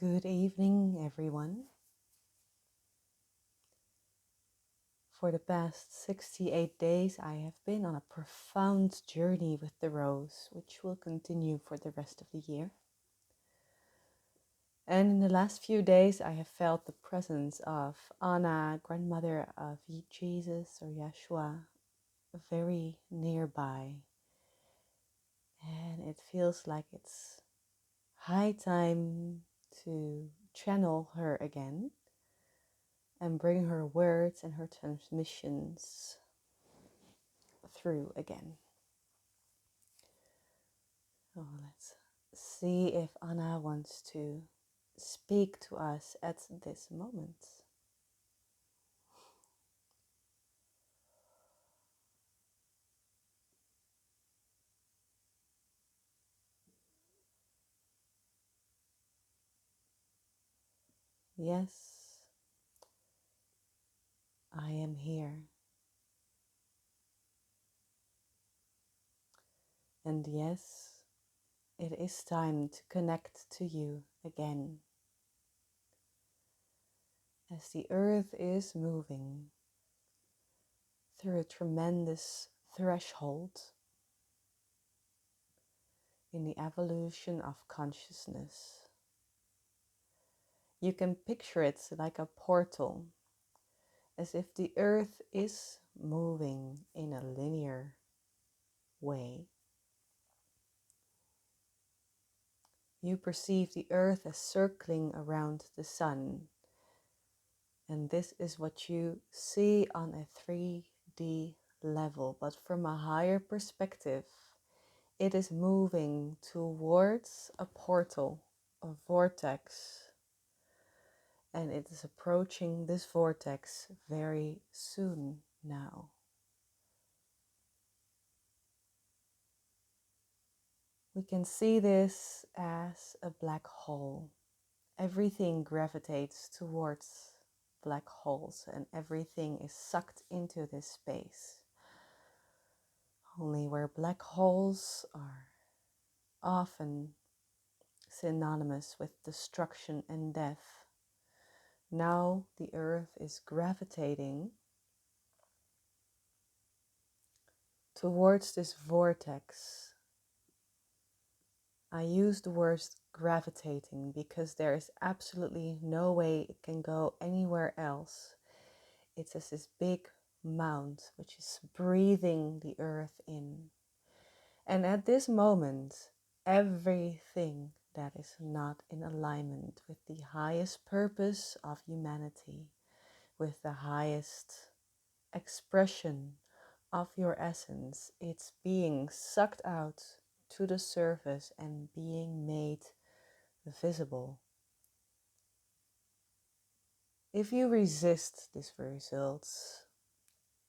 Good evening, everyone. For the past 68 days, I have been on a profound journey with the rose, which will continue for the rest of the year. And in the last few days, I have felt the presence of Anna, grandmother of Jesus or Yeshua, very nearby. And it feels like it's high time to channel her again and bring her words and her transmissions through again. So let's see if Anna wants to speak to us at this moment. Yes, I am here. And yes, it is time to connect to you again. As the earth is moving through a tremendous threshold in the evolution of consciousness. You can picture it like a portal, as if the earth is moving in a linear way. You perceive the earth as circling around the sun, and this is what you see on a 3D level, but from a higher perspective, it is moving towards a portal, a vortex, and it is approaching this vortex very soon now. We can see this as a black hole. Everything gravitates towards black holes and everything is sucked into this space. Only where black holes are often synonymous with destruction and death, now the earth is gravitating towards this vortex. I use the word gravitating because there is absolutely no way it can go anywhere else. It's as this big mound which is breathing the earth in. And at this moment, everything that is not in alignment with the highest purpose of humanity, with the highest expression of your essence, it's being sucked out to the surface and being made visible. If you resist these results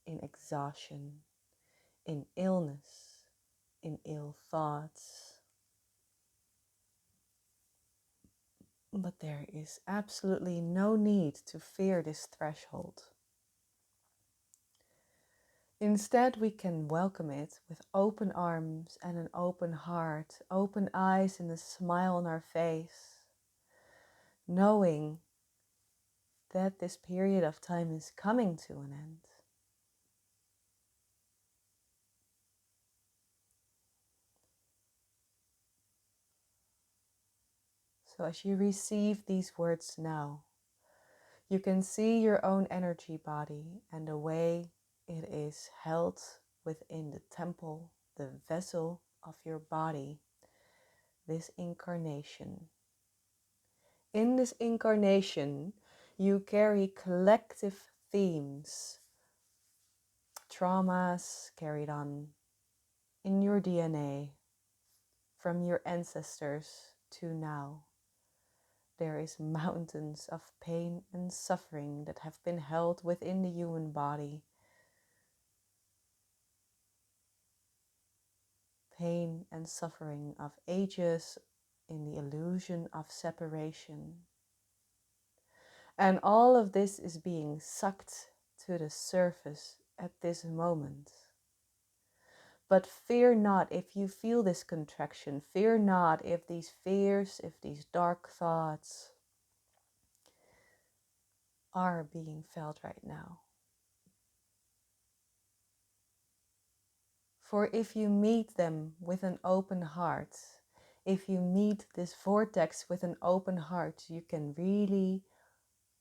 in exhaustion, in illness, in ill thoughts, but there is absolutely no need to fear this threshold. Instead, we can welcome it with open arms and an open heart, open eyes and a smile on our face, knowing that this period of time is coming to an end. So as you receive these words now, you can see your own energy body and the way it is held within the temple, the vessel of your body, this incarnation. In this incarnation, you carry collective themes, traumas carried on in your DNA from your ancestors to now. There is mountains of pain and suffering that have been held within the human body. Pain and suffering of ages in the illusion of separation. And all of this is being sucked to the surface at this moment. But fear not if you feel this contraction. Fear not if these fears, if these dark thoughts are being felt right now. For if you meet them with an open heart, if you meet this vortex with an open heart, you can really,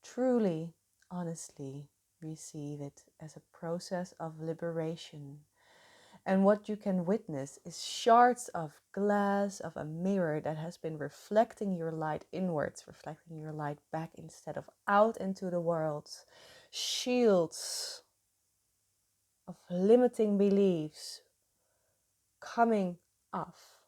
truly, honestly receive it as a process of liberation. And what you can witness is shards of glass of a mirror that has been reflecting your light inwards, reflecting your light back instead of out into the world. Shields of limiting beliefs coming off.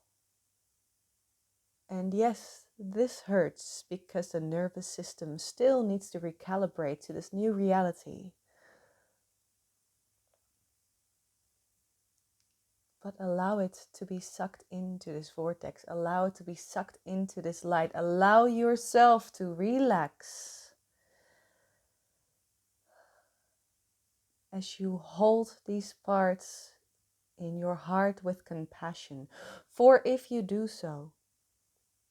And yes, this hurts because the nervous system still needs to recalibrate to this new reality. But allow it to be sucked into this vortex. Allow it to be sucked into this light. Allow yourself to relax as you hold these parts in your heart with compassion. For if you do so,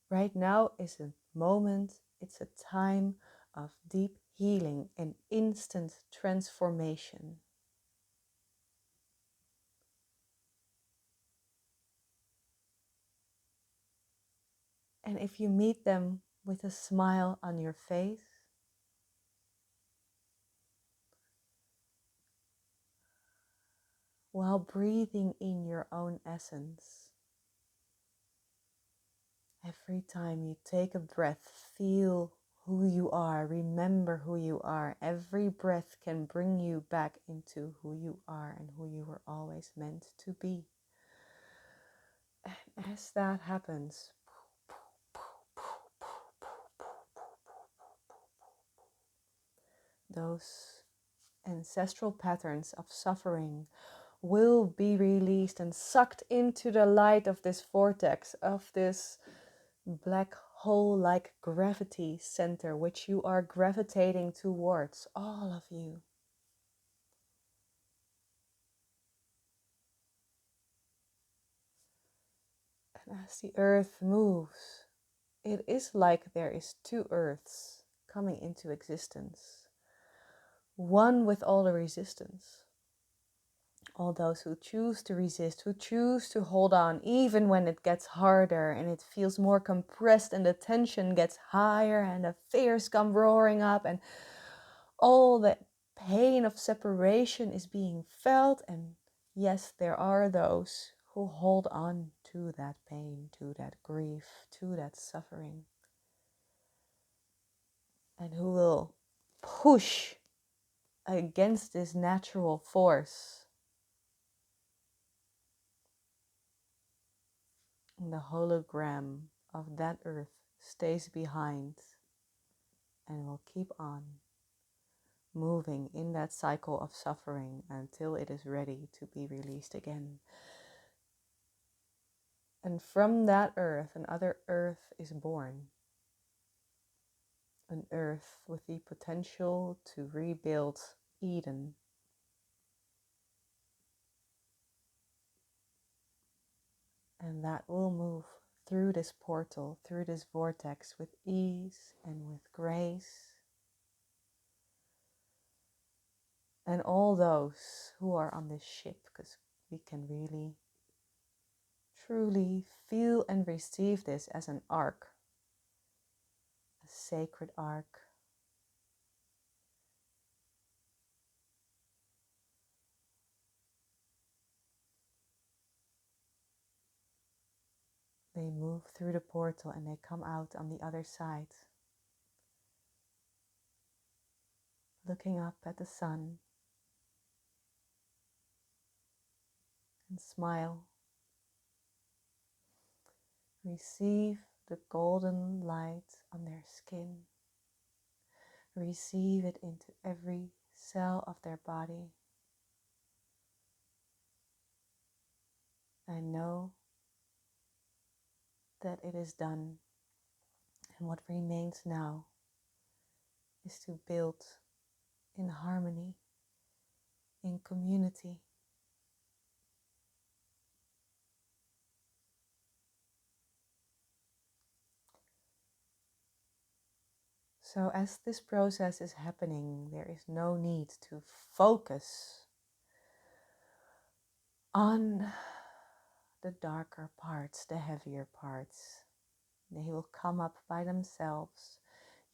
right now is a moment, it's a time of deep healing and instant transformation. And if you meet them with a smile on your face, while breathing in your own essence, every time you take a breath, feel who you are, remember who you are. Every breath can bring you back into who you are and who you were always meant to be. And as that happens, those ancestral patterns of suffering will be released and sucked into the light of this vortex, of this black hole-like gravity center, which you are gravitating towards, all of you. And as the earth moves, it is like there is two earths coming into existence. One with all the resistance. All those who choose to resist, who choose to hold on, even when it gets harder and it feels more compressed and the tension gets higher and the fears come roaring up and all the pain of separation is being felt. And yes, there are those who hold on to that pain, to that grief, to that suffering, and who will push against this natural force. And the hologram of that earth stays behind and will keep on moving in that cycle of suffering until it is ready to be released again. And from that earth, another earth is born. An earth with the potential to rebuild Eden. And that will move through this portal, through this vortex with ease and with grace. And all those who are on this ship, because we can really, truly feel and receive this as an ark, a sacred ark. They move through the portal and they come out on the other side, looking up at the sun and smile. Receive the golden light on their skin. Receive it into every cell of their body. I know that it is done, and what remains now is to build in harmony, in community. So as this process is happening, there is no need to focus on the darker parts, the heavier parts. They will come up by themselves.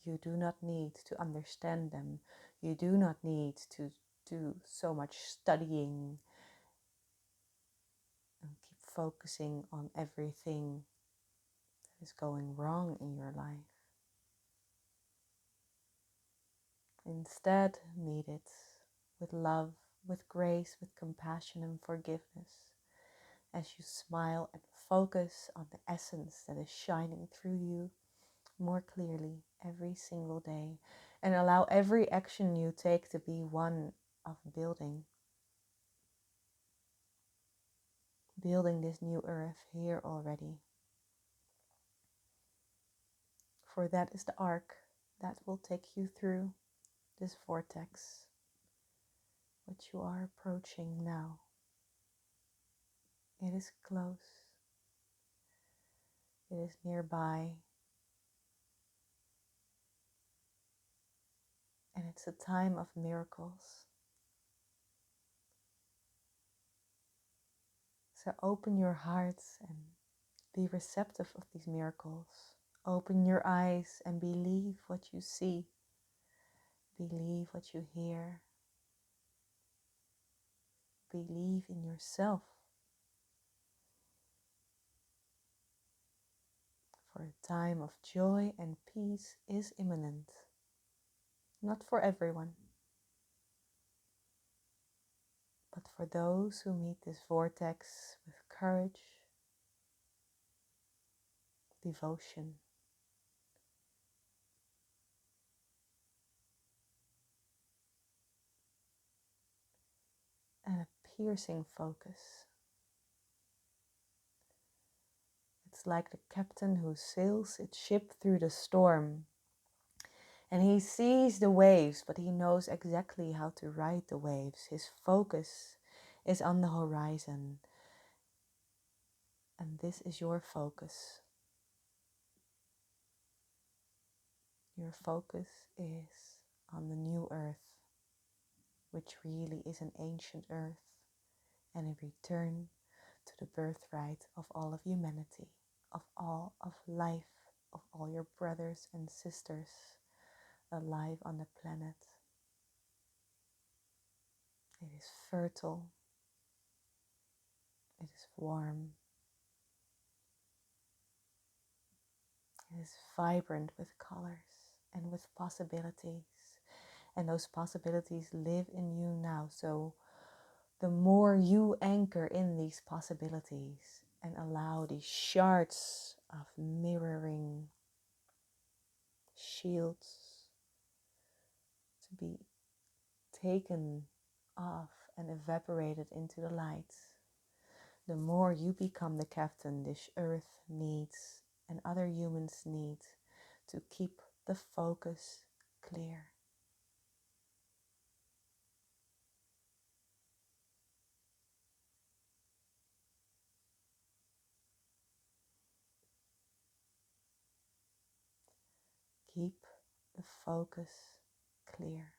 You do not need to understand them. You do not need to do so much studying and keep focusing on everything that is going wrong in your life. Instead, meet it with love, with grace, with compassion and forgiveness as you smile and focus on the essence that is shining through you more clearly every single day, and allow every action you take to be one of building this new earth here already. For that is the arc that will take you through this vortex, which you are approaching now. It is close. It is nearby. And it's a time of miracles. So open your hearts and be receptive of these miracles. Open your eyes and believe what you see. Believe what you hear. Believe in yourself. For a time of joy and peace is imminent. Not for everyone, but for those who meet this vortex with courage, devotion, and a piercing focus. It's like the captain who sails its ship through the storm. And he sees the waves, but he knows exactly how to ride the waves. His focus is on the horizon. And this is your focus. Your focus is on the new earth, which really is an ancient earth and a return to the birthright of all of humanity, of all of life, of all your brothers and sisters alive on the planet. It is fertile, it is warm, it is vibrant with colors and with possibilities. And those possibilities live in you now. So the more you anchor in these possibilities and allow these shards of mirroring shields to be taken off and evaporated into the light, the more you become the captain this earth needs and other humans need to keep the focus clear. Keep the focus clear.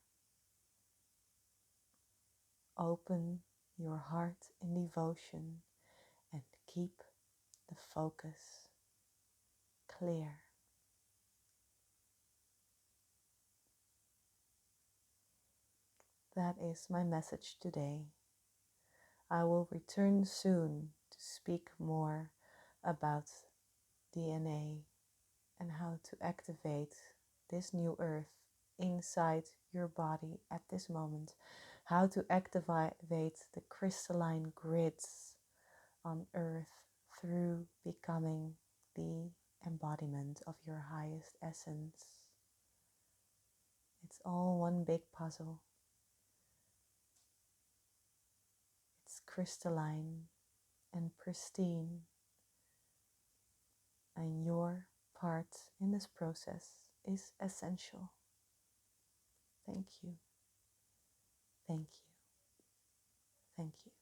Open your heart in devotion and keep the focus clear. That is my message today. I will return soon to speak more about DNA and how to activate this new earth inside your body at this moment. How to activate the crystalline grids on earth through becoming the embodiment of your highest essence. It's all one big puzzle. It's crystalline and pristine, and your part in this process is essential. Thank you. Thank you. Thank you.